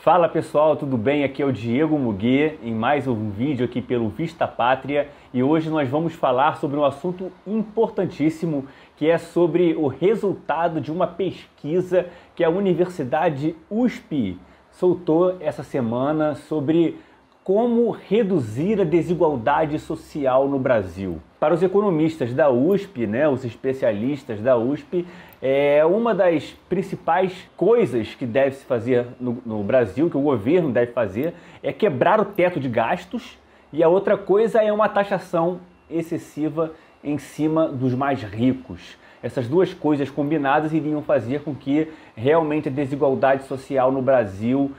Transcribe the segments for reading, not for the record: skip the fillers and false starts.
Fala pessoal, tudo bem? Aqui é o Diego Muguê em mais um vídeo aqui pelo Vista Pátria e hoje nós vamos falar sobre um assunto importantíssimo que é sobre o resultado de uma pesquisa que a Universidade USP soltou essa semana sobre como reduzir a desigualdade social no Brasil. Para os economistas da USP, os especialistas da USP, uma das principais coisas que deve se fazer no Brasil, que o governo deve fazer, é quebrar o teto de gastos, e a outra coisa é uma taxação excessiva em cima dos mais ricos. Essas duas coisas combinadas iriam fazer com que realmente a desigualdade social no Brasil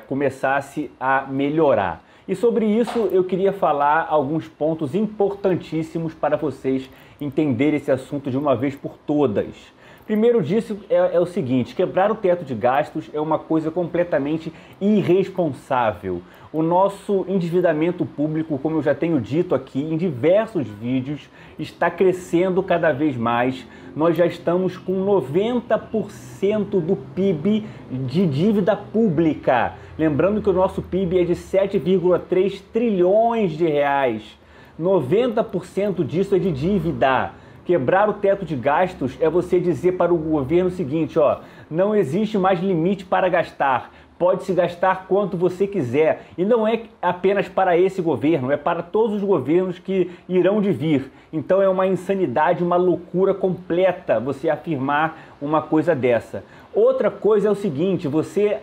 começasse a melhorar. E sobre isso eu queria falar alguns pontos importantíssimos para vocês entenderem esse assunto de uma vez por todas. Primeiro disso é o seguinte: quebrar o teto de gastos é uma coisa completamente irresponsável. O nosso endividamento público, como eu já tenho dito aqui em diversos vídeos, está crescendo cada vez mais. Nós já estamos com 90% do PIB de dívida pública. Lembrando que o nosso PIB é de 7,3 trilhões de reais. 90% disso é de dívida. Quebrar o teto de gastos é você dizer para o governo o seguinte, não existe mais limite para gastar. Pode-se gastar quanto você quiser. E não é apenas para esse governo, é para todos os governos que irão de vir. Então é uma insanidade, uma loucura completa você afirmar uma coisa dessa. Outra coisa é o seguinte, você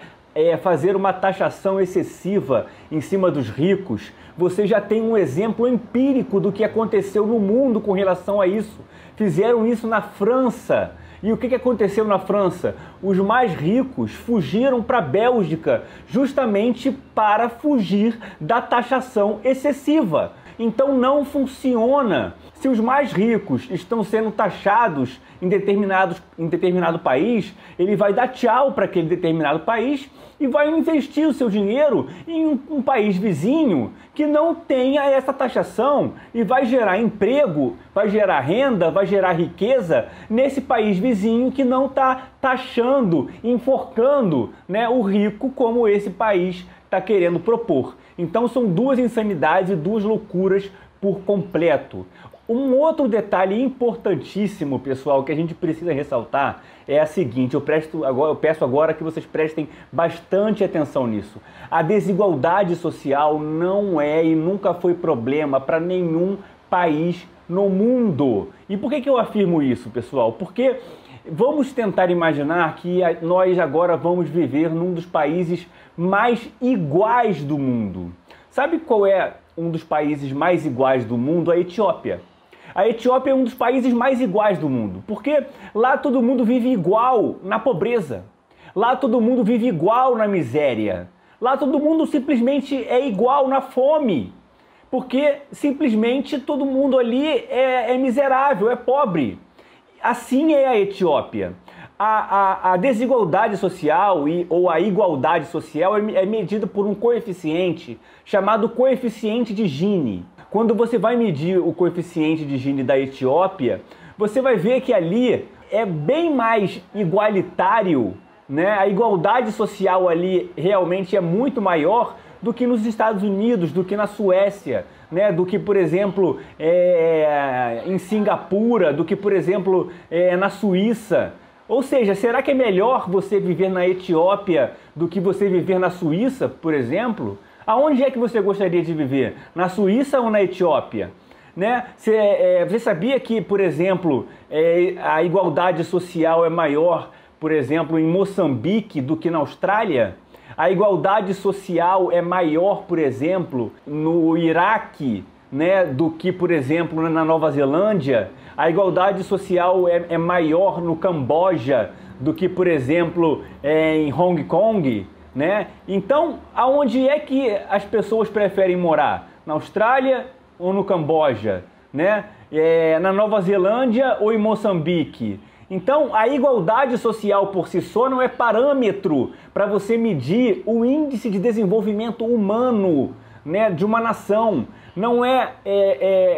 fazer uma taxação excessiva em cima dos ricos. Você já tem um exemplo empírico do que aconteceu no mundo com relação a isso. Fizeram isso na França. E o que aconteceu na França? Os mais ricos fugiram para a Bélgica justamente para fugir da taxação excessiva. Então não funciona. Se os mais ricos estão sendo taxados em determinado país, ele vai dar tchau para aquele determinado país e vai investir o seu dinheiro em um país vizinho que não tenha essa taxação e vai gerar emprego, vai gerar renda, vai gerar riqueza nesse país vizinho que não está taxando, enforcando, o rico como esse país está querendo propor. Então são duas insanidades e duas loucuras por completo. Um outro detalhe importantíssimo, pessoal, que a gente precisa ressaltar é a seguinte, eu peço agora que vocês prestem bastante atenção nisso. A desigualdade social não é e nunca foi problema para nenhum país no mundo. E por que eu afirmo isso, pessoal? Porque vamos tentar imaginar que nós agora vamos viver num dos países mais iguais do mundo. Sabe qual é um dos países mais iguais do mundo? A Etiópia. A Etiópia é um dos países mais iguais do mundo, porque lá todo mundo vive igual na pobreza, lá todo mundo vive igual na miséria, lá todo mundo simplesmente é igual na fome, porque simplesmente todo mundo ali é miserável, é pobre. Assim é a Etiópia. A desigualdade social ou a igualdade social é medida por um coeficiente chamado coeficiente de Gini. Quando você vai medir o coeficiente de Gini da Etiópia, você vai ver que ali é bem mais igualitário, A igualdade social ali realmente é muito maior do que nos Estados Unidos, do que na Suécia, do que, por exemplo, em Singapura, do que, por exemplo, na Suíça. Ou seja, será que é melhor você viver na Etiópia do que você viver na Suíça, por exemplo? Aonde é que você gostaria de viver? Na Suíça ou na Etiópia? Você sabia que, por exemplo, a igualdade social é maior, por exemplo, em Moçambique do que na Austrália? A igualdade social é maior, por exemplo, no Iraque, do que, por exemplo, na Nova Zelândia? A igualdade social é maior no Camboja do que, por exemplo, em Hong Kong? Então, aonde é que as pessoas preferem morar? Na Austrália ou no Camboja? Na Nova Zelândia ou em Moçambique? Então, a igualdade social por si só não é parâmetro para você medir o índice de desenvolvimento humano, de uma nação. Não é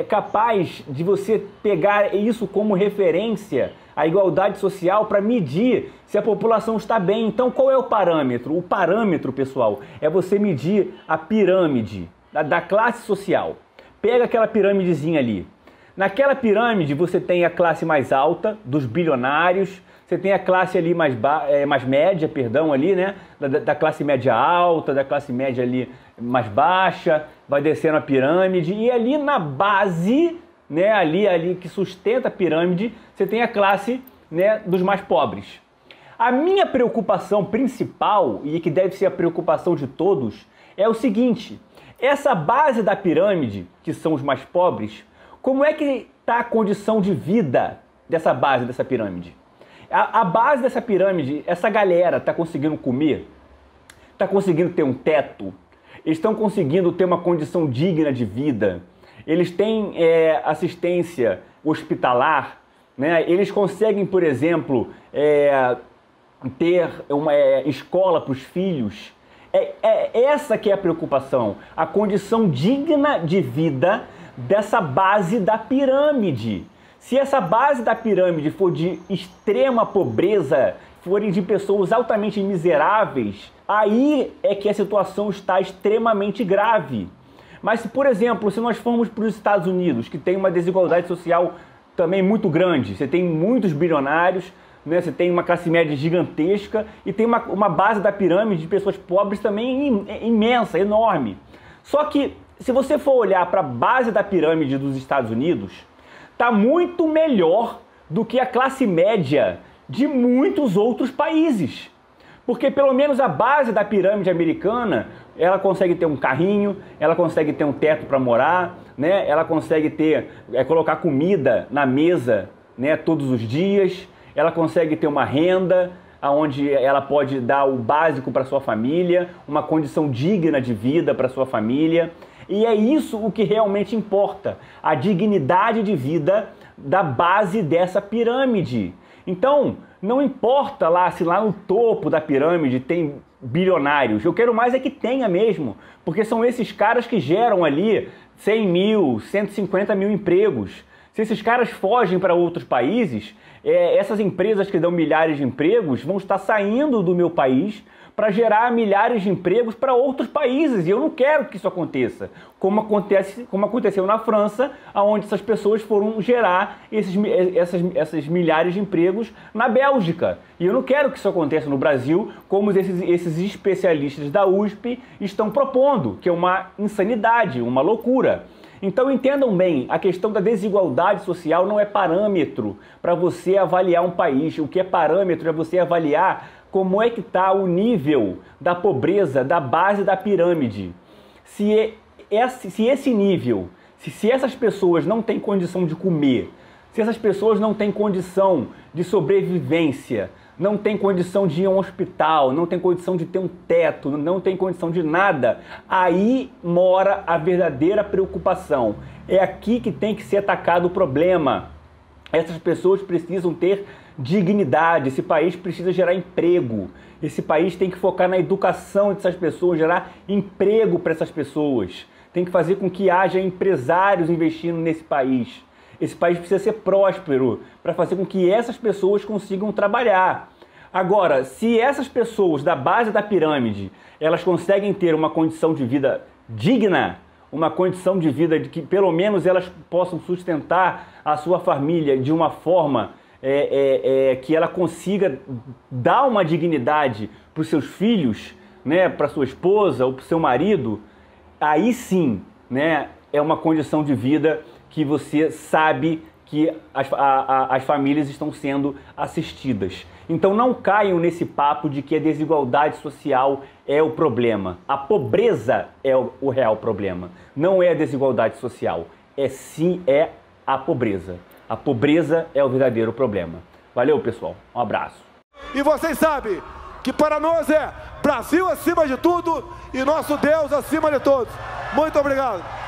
capaz de você pegar isso como referência, a igualdade social para medir se a população está bem. Então, qual é o parâmetro? O parâmetro, pessoal, é você medir a pirâmide da classe social. Pega aquela pirâmidezinha ali. Naquela pirâmide você tem a classe mais alta, dos bilionários, você tem a classe ali mais média, perdão, ali, né? Da classe média alta, da classe média ali mais baixa, vai descendo a pirâmide, e ali na base, né, ali que sustenta a pirâmide, você tem a classe, né, dos mais pobres. A minha preocupação principal, e que deve ser a preocupação de todos, é o seguinte: essa base da pirâmide, que são os mais pobres, como é que está a condição de vida dessa base dessa pirâmide? A base dessa pirâmide, essa galera está conseguindo comer? Está conseguindo ter um teto? Eles estão conseguindo ter uma condição digna de vida? Eles têm assistência hospitalar? Né? Eles conseguem, por exemplo, ter uma escola para os filhos? Essa que é a preocupação, a condição digna de vida dessa base da pirâmide. Se essa base da pirâmide for de extrema pobreza, forem de pessoas altamente miseráveis, aí é que a situação está extremamente grave. Mas, por exemplo, se nós formos para os Estados Unidos, que tem uma desigualdade social também muito grande, você tem muitos bilionários, né? Você tem uma classe média gigantesca e tem uma base da pirâmide de pessoas pobres também imensa, enorme. Só que, se você for olhar para a base da pirâmide dos Estados Unidos, está muito melhor do que a classe média de muitos outros países. Porque pelo menos a base da pirâmide americana, ela consegue ter um carrinho, ela consegue ter um teto para morar, né? Ela consegue colocar comida na mesa, né, todos os dias, ela consegue ter uma renda onde ela pode dar o básico para sua família, uma condição digna de vida para sua família. E é isso o que realmente importa, a dignidade de vida da base dessa pirâmide. Então, não importa se lá no topo da pirâmide tem bilionários, eu quero mais é que tenha mesmo, porque são esses caras que geram ali 100 mil, 150 mil empregos. Se esses caras fogem para outros países, essas empresas que dão milhares de empregos vão estar saindo do meu país para gerar milhares de empregos para outros países, e eu não quero que isso aconteça, como aconteceu na França, onde essas pessoas foram gerar esses milhares de empregos na Bélgica, e eu não quero que isso aconteça no Brasil, como esses especialistas da USP estão propondo, que é uma insanidade, uma loucura. Então entendam bem, a questão da desigualdade social não é parâmetro para você avaliar um país, o que é parâmetro é você avaliar como é que está o nível da pobreza da base da pirâmide. Se esse nível, se essas pessoas não têm condição de comer, se essas pessoas não têm condição de sobrevivência, não têm condição de ir a um hospital, não têm condição de ter um teto, não têm condição de nada, aí mora a verdadeira preocupação. É aqui que tem que ser atacado o problema. Essas pessoas precisam ter dignidade, esse país precisa gerar emprego, esse país tem que focar na educação dessas pessoas, gerar emprego para essas pessoas, tem que fazer com que haja empresários investindo nesse país. Esse país precisa ser próspero para fazer com que essas pessoas consigam trabalhar. Agora, se essas pessoas da base da pirâmide, elas conseguem ter uma condição de vida digna, uma condição de vida de que pelo menos elas possam sustentar a sua família de uma forma que ela consiga dar uma dignidade para os seus filhos, né, para sua esposa ou para o seu marido, aí sim, né, é uma condição de vida que você sabe que as famílias estão sendo assistidas. Então não caiam nesse papo de que a desigualdade social é o problema. A pobreza é o real problema. Não é a desigualdade social, é a pobreza. A pobreza é o verdadeiro problema. Valeu, pessoal. Um abraço. E vocês sabem que para nós é Brasil acima de tudo e nosso Deus acima de todos. Muito obrigado.